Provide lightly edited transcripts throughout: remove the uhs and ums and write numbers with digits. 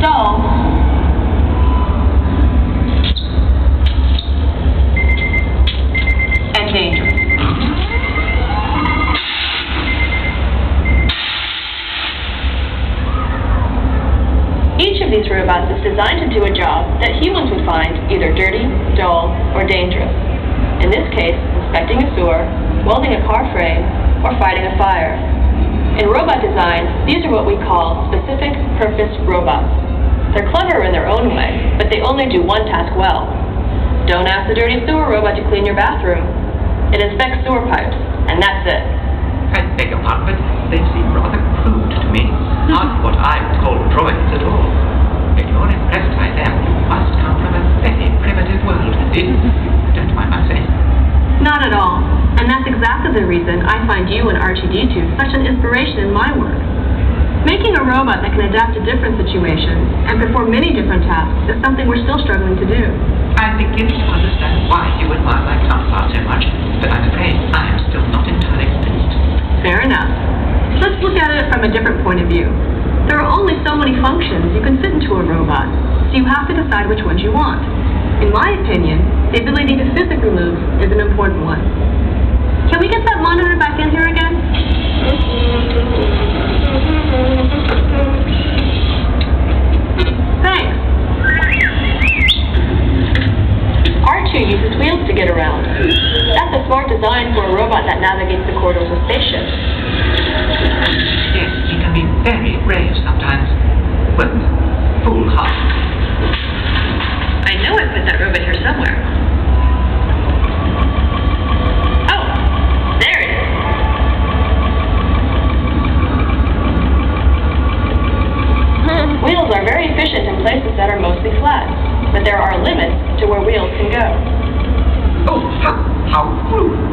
dull, and dangerous. Each of these robots is designed to do a job that humans would find either dirty, dull, or dangerous. In this case, inspecting a sewer, welding a car frame, or fighting a fire. In robot design, these are what we call specific purpose robots. They're clever in their own way, but they only do one task well. Don't ask the dirty sewer robot to clean your bathroom. It inspects sewer pipes, and that's it. I beg your pardon, but they seem rather crude to me. Not what I would call droids at all. If you're impressed by them, you must come from a very primitive world. Don't mind my saying. Not at all. And that's exactly the reason I find you and R2-D2 such an inspiration in my work. Making a robot that can adapt to different situations and perform many different tasks is something we're still struggling to do. I'm beginning to understand why you admire my counterpart so much, but I'm afraid I am still not entirely convinced. Fair enough. Let's look at it from a different point of view. There are only so many functions you can fit into a robot, so you have to decide which ones you want. In my opinion, the ability to physically move is an important one. Can we get that monitor back in here again? Thanks. R2 uses wheels to get around. That's a smart design for a robot that navigates the corridors of spaceships. Yes, he can be very brave sometimes, but foolhardy. I know I put that robot here somewhere. Oh, there it is. Wheels are very efficient in places that are mostly flat, but there are limits to where wheels can go. Oh, how rude.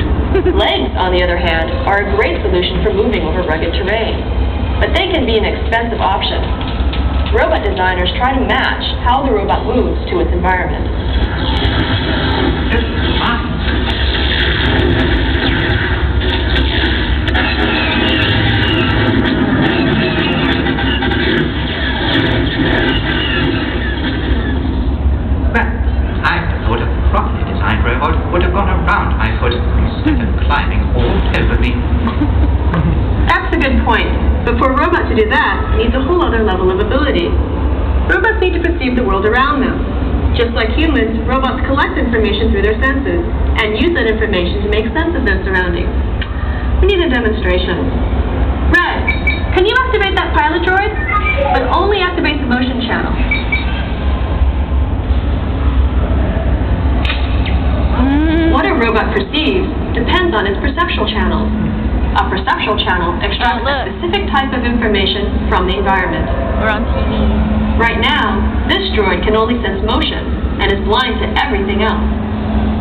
Legs, on the other hand, are a great solution for moving over rugged terrain, but they can be an expensive option. Robot designers try to match how the robot moves to its environment. I thought a properly designed robot would have gone around my foot instead of climbing all over me. That's a good point, but for a robot to do that, it needs a whole other level of ability. Robots need to perceive the world around them. Just like humans, robots collect information through their senses and use that information to make sense of their surroundings. We need a demonstration. Red, can you activate that pilot droid? But only activate the motion channel. What a robot perceives depends on its perceptual channels. A perceptual channel extracts a specific type of information from the environment. We're on TV. Right now, this droid can only sense motion and is blind to everything else.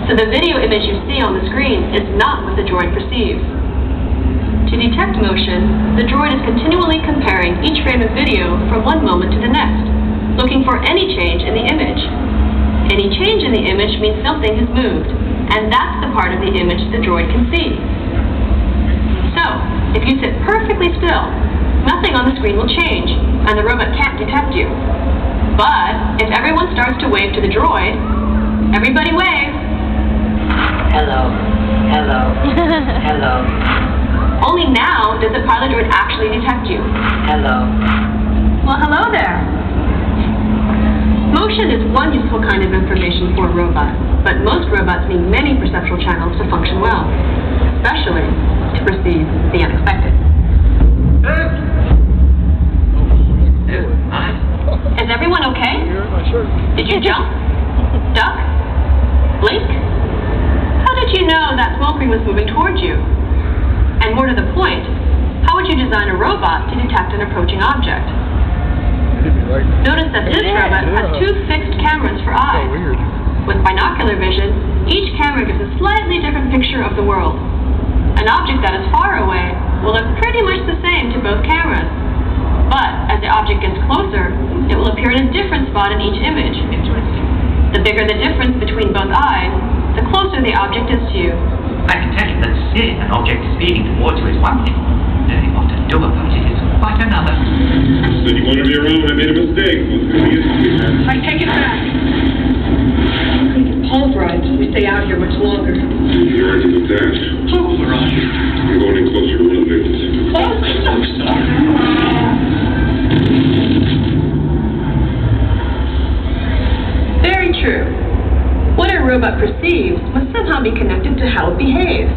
So the video image you see on the screen is not what the droid perceives. To detect motion, the droid is continually comparing each frame of video from one moment to the next, looking for any change in the image. Any change in the image means something has moved, and that's the part of the image the droid can see. So, if you sit perfectly still, nothing on the screen will change, and the robot can't detect you. But, if everyone starts to wave to the droid, everybody wave. Hello. Hello. Hello. Only now does the pilot droid actually detect you. Hello. Well, hello there. Motion is one useful kind of information for a robot, but most robots need many perceptual channels to function well, especially to perceive the unexpected. Is everyone okay? Did you jump? Duck? Blink? How did you know that smoke ring was moving towards you? And more to the point, how would you design a robot to detect an approaching object? Notice that this robot has two fixed cameras for eyes. With binocular vision, each camera gives a slightly different picture of the world. An object that is far away will look pretty much the same to both cameras. But as the object gets closer, it will appear in a different spot in each image. The bigger the difference between both eyes, the closer the object is to you. I can tell you that seeing an object speeding towards you is one thing. Knowing what to do about it is quite another. Said you wanted me around when I made a mistake. I take it back. Paul's right. We stay out here much longer. You're right about that. Oh, Roger. I'm going in closer to one of the victims. Oh, so sorry. Very true. What a robot perceives must somehow be connected to how it behaves.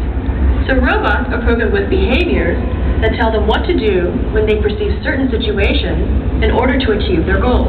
So robots are programmed with behaviors that tell them what to do when they perceive certain situations in order to achieve their goals.